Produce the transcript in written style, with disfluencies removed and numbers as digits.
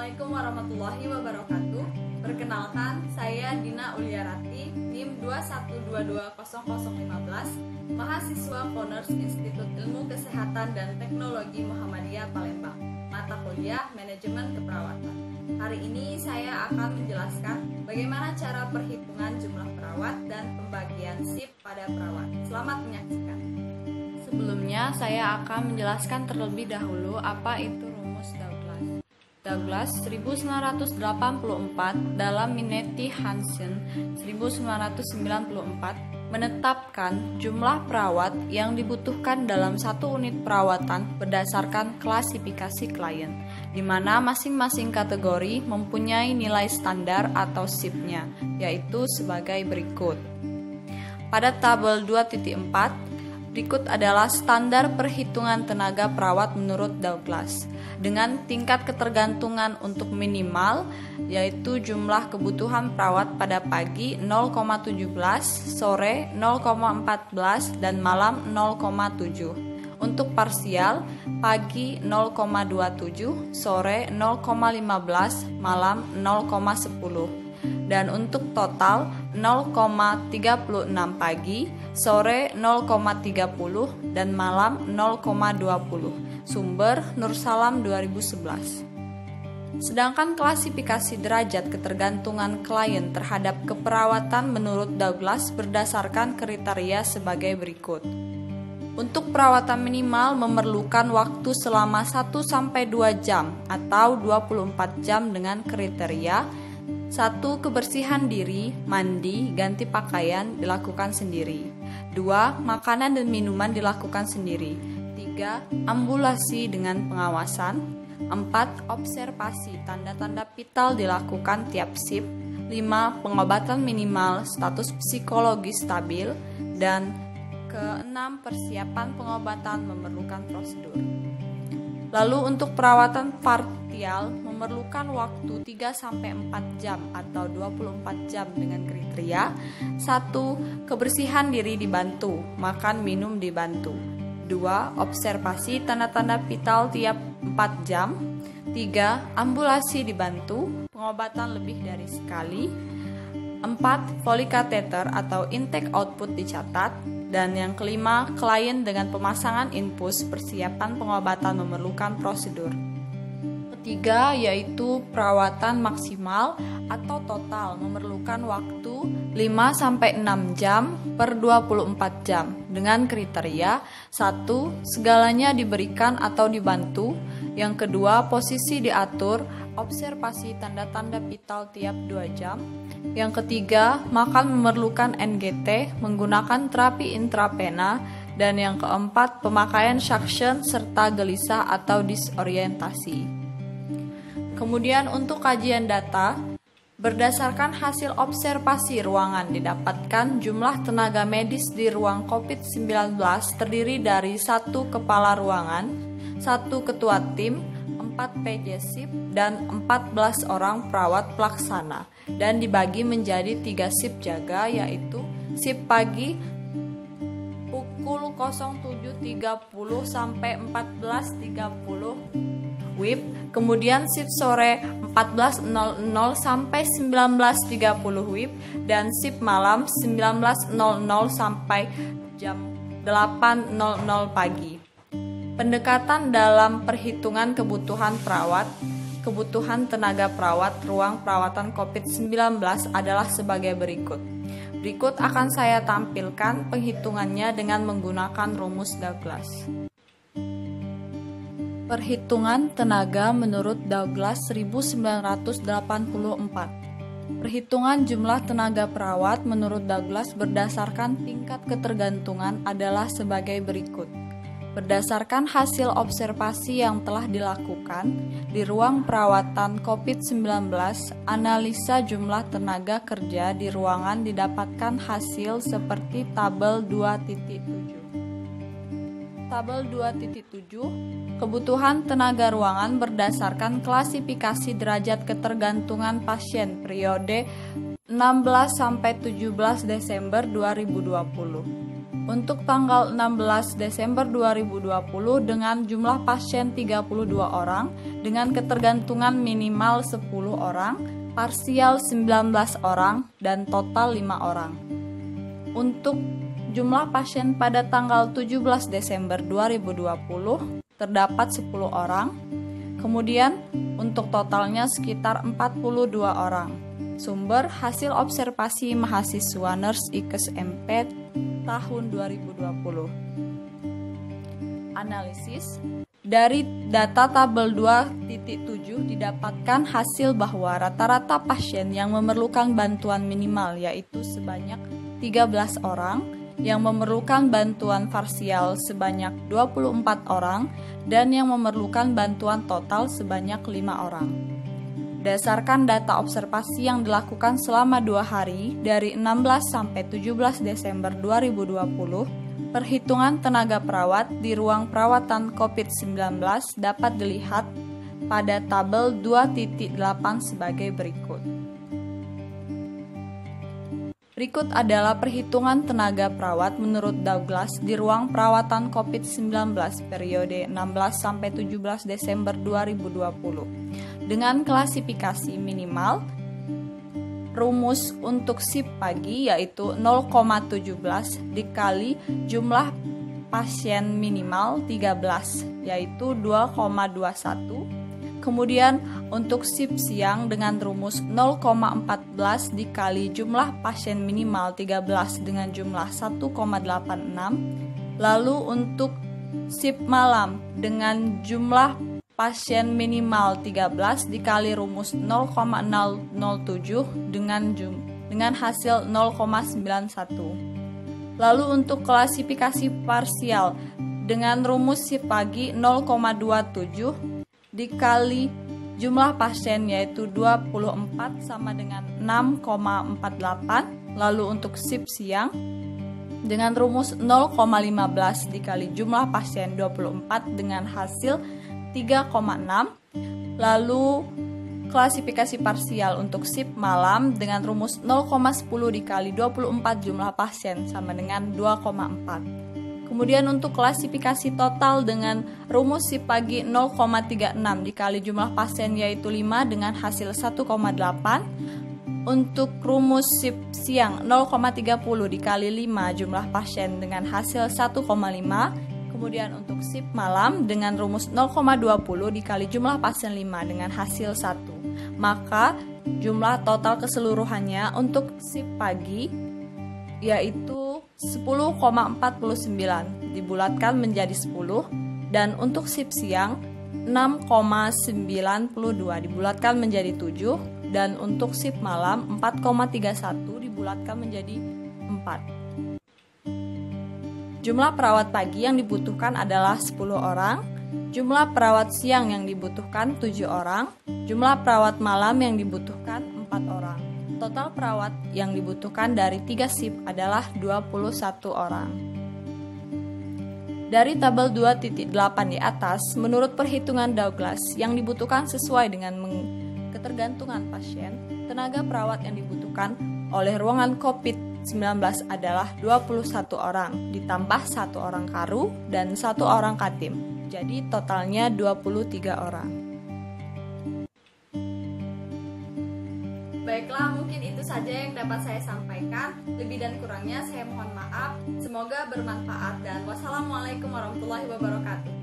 Assalamualaikum warahmatullahi wabarakatuh. Perkenalkan, saya Dina Uliarati, NIM 212200015, mahasiswa Honors Institut Ilmu Kesehatan dan Teknologi Muhammadiyah Palembang, mata kuliah Manajemen Keperawatan. Hari ini saya akan menjelaskan bagaimana cara perhitungan jumlah perawat dan pembagian shift pada perawat. Selamat menyaksikan. Sebelumnya, saya akan menjelaskan terlebih dahulu apa itu rumus Douglas. Douglas 1984 dalam Minetti-Hansen 1994 menetapkan jumlah perawat yang dibutuhkan dalam satu unit perawatan berdasarkan klasifikasi klien, di mana masing-masing kategori mempunyai nilai standar atau shift-nya, yaitu sebagai berikut. Pada tabel 2.4, berikut adalah standar perhitungan tenaga perawat menurut Douglas dengan tingkat ketergantungan untuk minimal, yaitu jumlah kebutuhan perawat pada pagi 0,17, sore 0,14, dan malam 0,7. Untuk parsial, pagi 0,27, sore 0,15, malam 0,10. Dan untuk total 0,36 pagi, sore 0,30, dan malam 0,20. Sumber Nursalam 2011. Sedangkan klasifikasi derajat ketergantungan klien terhadap keperawatan menurut Douglas berdasarkan kriteria sebagai berikut. Untuk perawatan minimal memerlukan waktu selama 1-2 jam atau 24 jam dengan kriteria 1. Kebersihan diri, mandi, ganti pakaian dilakukan sendiri. 2. Makanan dan minuman dilakukan sendiri. 3. Ambulasi dengan pengawasan. 4. Observasi tanda-tanda vital dilakukan tiap shift. 5. Pengobatan minimal, status psikologis stabil. Dan ke-6. Persiapan pengobatan memerlukan prosedur. Lalu untuk perawatan partial memerlukan waktu 3-4 jam atau 24 jam dengan kriteria 1. Kebersihan diri dibantu, makan minum dibantu. 2. Observasi tanda-tanda vital tiap 4 jam. 3. Ambulasi dibantu, pengobatan lebih dari sekali. 4. Folikateter atau intake output dicatat. Dan yang kelima, klien dengan pemasangan infus, persiapan pengobatan memerlukan prosedur. Ketiga, yaitu perawatan maksimal atau total memerlukan waktu 5-6 jam per 24 jam dengan kriteria 1. Segalanya diberikan atau dibantu. Yang kedua, posisi diatur, observasi tanda-tanda vital tiap 2 jam. Yang ketiga, makan memerlukan NGT menggunakan terapi intravena. Dan yang keempat, pemakaian suction serta gelisah atau disorientasi. Kemudian untuk kajian data, berdasarkan hasil observasi ruangan didapatkan jumlah tenaga medis di ruang COVID-19 terdiri dari 1 kepala ruangan, 1 ketua tim, 4 PJ shift, dan 14 orang perawat pelaksana, dan dibagi menjadi 3 shift jaga, yaitu shift pagi pukul 07.30 sampai 14.30 WIB, kemudian shift sore 14.00 sampai 19.30 WIB, dan shift malam 19.00 sampai jam 8.00 pagi. Pendekatan dalam perhitungan kebutuhan perawat, kebutuhan tenaga perawat ruang perawatan COVID-19 adalah sebagai berikut. Berikut akan saya tampilkan penghitungannya dengan menggunakan rumus Douglas. Perhitungan tenaga menurut Douglas 1984. Perhitungan jumlah tenaga perawat menurut Douglas berdasarkan tingkat ketergantungan adalah sebagai berikut. Berdasarkan hasil observasi yang telah dilakukan di ruang perawatan COVID-19, analisa jumlah tenaga kerja di ruangan didapatkan hasil seperti tabel 2.7. Tabel 2.7, kebutuhan tenaga ruangan berdasarkan klasifikasi derajat ketergantungan pasien periode 16-17 Desember 2020. Untuk tanggal 16 Desember 2020 dengan jumlah pasien 32 orang dengan ketergantungan minimal 10 orang, parsial 19 orang, dan total 5 orang. Untuk jumlah pasien pada tanggal 17 Desember 2020 terdapat 10 orang, kemudian untuk totalnya sekitar 42 orang. Sumber hasil observasi mahasiswa Nurse IKES MP tahun 2020. Analisis dari data tabel 2.7 didapatkan hasil bahwa rata-rata pasien yang memerlukan bantuan minimal yaitu sebanyak 13 orang, yang memerlukan bantuan parsial sebanyak 24 orang, dan yang memerlukan bantuan total sebanyak 5 orang. Berdasarkan data observasi yang dilakukan selama 2 hari dari 16 sampai 17 Desember 2020, perhitungan tenaga perawat di ruang perawatan COVID-19 dapat dilihat pada tabel 2.8 sebagai berikut. Berikut adalah perhitungan tenaga perawat menurut Douglas di ruang perawatan COVID-19 periode 16 sampai 17 Desember 2020. Dengan klasifikasi minimal, rumus untuk shift pagi yaitu 0,17 dikali jumlah pasien minimal 13 yaitu 2,21. Kemudian untuk shift siang dengan rumus 0,14 dikali jumlah pasien minimal 13 dengan jumlah 1,86. Lalu untuk shift malam dengan jumlah pasien minimal 13 dikali rumus 0,007 dengan hasil 0,91. Lalu untuk klasifikasi parsial dengan rumus shift pagi 0,27 dikali jumlah pasien yaitu 24 sama dengan 6,48. Lalu untuk shift siang dengan rumus 0,15 dikali jumlah pasien 24 dengan hasil 3,6. Lalu klasifikasi parsial untuk shift malam dengan rumus 0,10 dikali 24 jumlah pasien sama dengan 2,4. Kemudian untuk klasifikasi total dengan rumus shift pagi 0,36 dikali jumlah pasien yaitu 5 dengan hasil 1,8. Untuk rumus shift siang 0,30 dikali 5 jumlah pasien dengan hasil 1,5. Kemudian untuk shift malam dengan rumus 0,20 dikali jumlah pasien 5 dengan hasil 1. Maka jumlah total keseluruhannya untuk shift pagi yaitu 10,49 dibulatkan menjadi 10, dan untuk shift siang 6,92 dibulatkan menjadi 7, dan untuk shift malam 4,31 dibulatkan menjadi 4. Jumlah perawat pagi yang dibutuhkan adalah 10 orang, jumlah perawat siang yang dibutuhkan 7 orang, jumlah perawat malam yang dibutuhkan 4 orang. Total perawat yang dibutuhkan dari 3 shift adalah 21 orang. Dari tabel 2.8 di atas, menurut perhitungan Douglas yang dibutuhkan sesuai dengan ketergantungan pasien, tenaga perawat yang dibutuhkan oleh ruangan COVID-19 adalah 21 orang, ditambah 1 orang karu dan 1 orang katim. Jadi totalnya 23 orang. Baiklah, mungkin itu saja yang dapat saya sampaikan. Lebih dan kurangnya saya mohon maaf. Semoga bermanfaat dan wassalamualaikum warahmatullahi wabarakatuh.